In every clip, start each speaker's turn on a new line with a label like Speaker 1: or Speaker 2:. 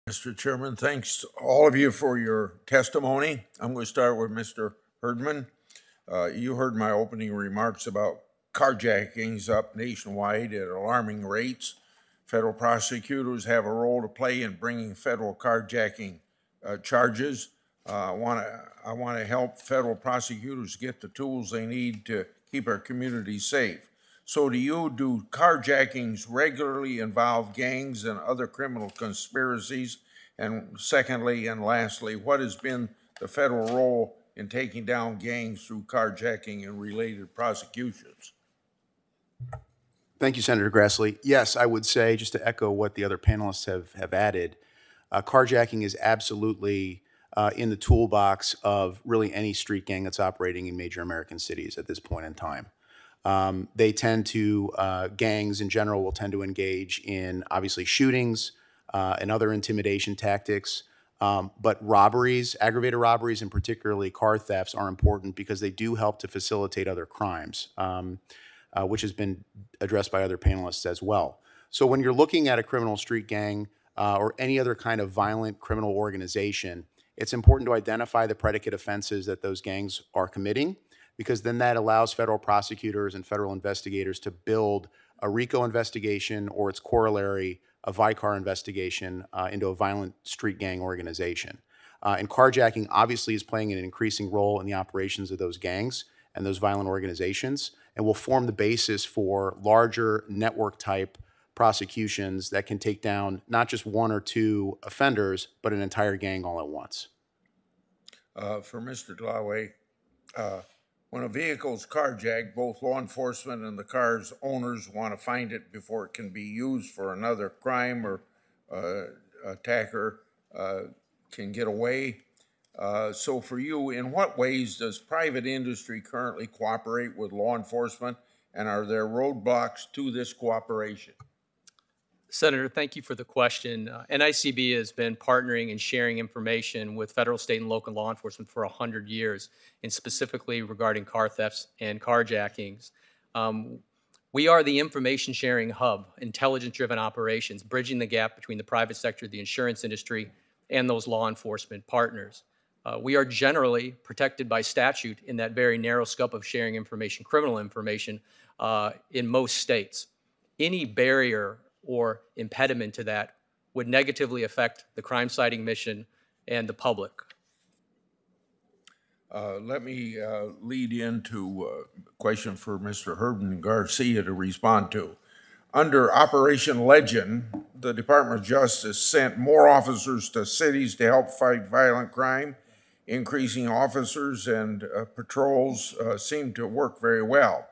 Speaker 1: Mr. Chairman, thanks to all of you for your testimony. I'm going to start with Mr. Herdman. You heard my opening remarks about carjackings up nationwide at alarming rates. Federal prosecutors have a role to play in bringing federal carjacking charges. I want to help federal prosecutors get the tools they need to keep our communities safe. So do carjackings regularly involve gangs and other criminal conspiracies? And secondly and lastly, what has been the federal role in taking down gangs through carjacking and related prosecutions?
Speaker 2: Thank you, Senator Grassley. Yes, I would say, just to echo what the other panelists have added, carjacking is absolutely in the toolbox of really any street gang that's operating in major American cities at this point in time. Gangs in general will tend to engage in obviously shootings and other intimidation tactics. But robberies, aggravated robberies, and particularly car thefts are important because they do help to facilitate other crimes, which has been addressed by other panelists as well. So when you're looking at a criminal street gang or any other kind of violent criminal organization, it's important to identify the predicate offenses that those gangs are committing, because then that allows federal prosecutors and federal investigators to build a RICO investigation or its corollary, a VICAR investigation into a violent street gang organization. And carjacking obviously is playing an increasing role in the operations of those gangs and those violent organizations, and will form the basis for larger network type prosecutions that can take down not just one or two offenders, but an entire gang all at once.
Speaker 1: For Mr. Dlaway, when a vehicle is carjacked, both law enforcement and the car's owners want to find it before it can be used for another crime or attacker can get away. So for you, in what ways does private industry currently cooperate with law enforcement, and are there roadblocks to this cooperation?
Speaker 3: Senator, thank you for the question. NICB has been partnering and sharing information with federal, state, and local law enforcement for 100 years, and specifically regarding car thefts and carjackings. We are the information sharing hub, intelligence-driven operations, bridging the gap between the private sector, the insurance industry, and those law enforcement partners. We are generally protected by statute in that very narrow scope of sharing information, criminal information, in most states. Any barrier or impediment to that would negatively affect the crime-fighting mission and the public.
Speaker 1: Let me lead into a question for Mr. Herman Garcia to respond to. Under Operation Legend, the Department of Justice sent more officers to cities to help fight violent crime. Increasing officers and patrols seem to work very well.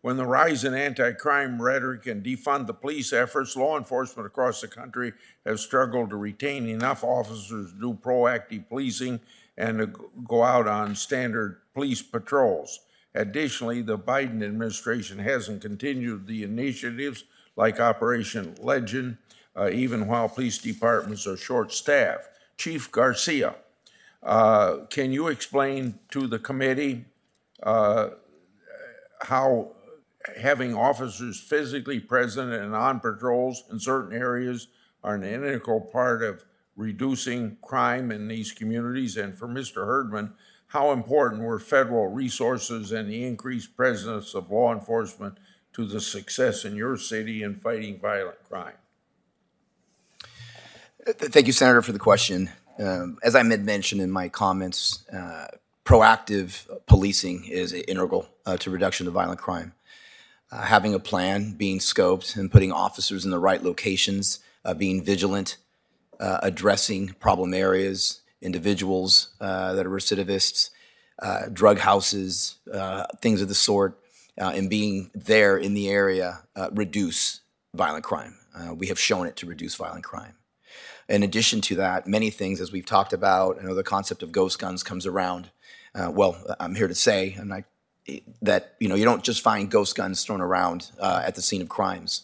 Speaker 1: When the rise in anti-crime rhetoric and defund the police efforts, law enforcement across the country have struggled to retain enough officers to do proactive policing and to go out on standard police patrols. Additionally, the Biden administration hasn't continued the initiatives like Operation Legend, even while police departments are short-staffed. Chief Garcia, can you explain to the committee how having officers physically present and on patrols in certain areas are an integral part of reducing crime in these communities? And for Mr. Herdman, how important were federal resources and the increased presence of law enforcement to the success in your city in fighting violent crime?
Speaker 4: Thank you, Senator, for the question. As I mentioned in my comments, proactive policing is integral to reduction of violent crime. Having a plan, being scoped, and putting officers in the right locations, being vigilant, addressing problem areas, individuals that are recidivists, drug houses, things of the sort, and being there in the area reduce violent crime. We have shown it to reduce violent crime. In addition to that, many things, as we've talked about, I know the concept of ghost guns comes around. Well, I'm here to say, that you don't just find ghost guns thrown around at the scene of crimes.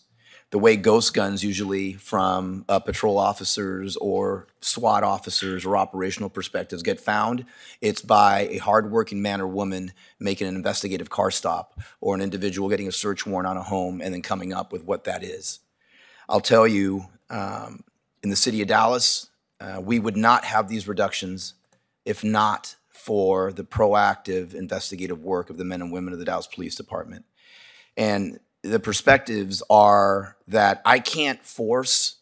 Speaker 4: The way ghost guns usually from patrol officers or SWAT officers or operational perspectives get found, it's by a hardworking man or woman making an investigative car stop, or an individual getting a search warrant on a home and then coming up with what that is. I'll tell you, in the city of Dallas, We would not have these reductions if not for the proactive investigative work of the men and women of the Dallas Police Department. And the perspectives are that I can't force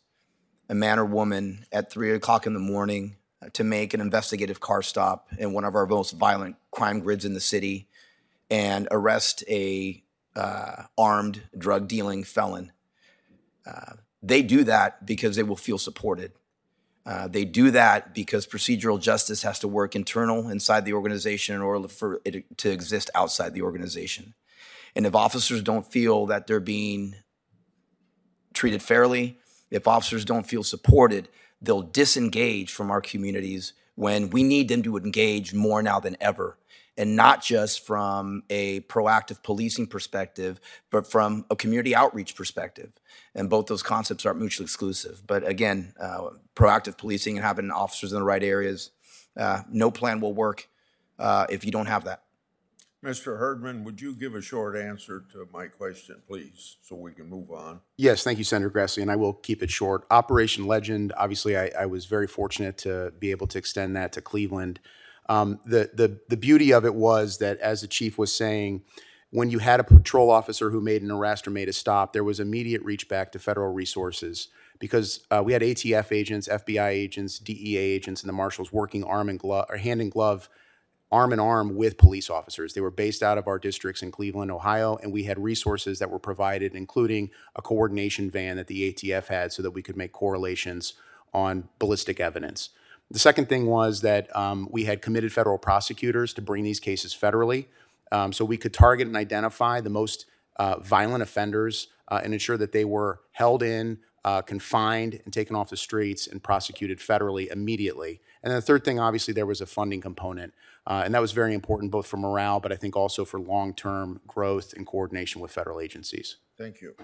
Speaker 4: a man or woman at 3 o'clock in the morning to make an investigative car stop in one of our most violent crime grids in the city and arrest a armed drug dealing felon. They do that because they will feel supported. They do that because procedural justice has to work inside the organization in order for it to exist outside the organization. And if officers don't feel that they're being treated fairly, if officers don't feel supported, they'll disengage from our communities when we need them to engage more now than ever. And not just from a proactive policing perspective, but from a community outreach perspective. And both those concepts aren't mutually exclusive. But again, proactive policing and having officers in the right areas, no plan will work if you don't have that.
Speaker 1: Mr. Herdman, would you give a short answer to my question, please, so we can move on?
Speaker 2: Yes, thank you, Senator Grassley, and I will keep it short. Operation Legend, obviously, I was very fortunate to be able to extend that to Cleveland. The beauty of it was that, as the chief was saying, when you had a patrol officer who made an arrest or made a stop, there was immediate reach back to federal resources because we had ATF agents, FBI agents, DEA agents, and the marshals working hand in glove, arm in arm with police officers. They were based out of our districts in Cleveland, Ohio, and we had resources that were provided, including a coordination van that the ATF had so that we could make correlations on ballistic evidence. The second thing was that we had committed federal prosecutors to bring these cases federally, so we could target and identify the most violent offenders and ensure that they were held in, confined, and taken off the streets and prosecuted federally immediately. And then the third thing, obviously, there was a funding component, and that was very important both for morale, but I think also for long-term growth and coordination with federal agencies.
Speaker 1: Thank you.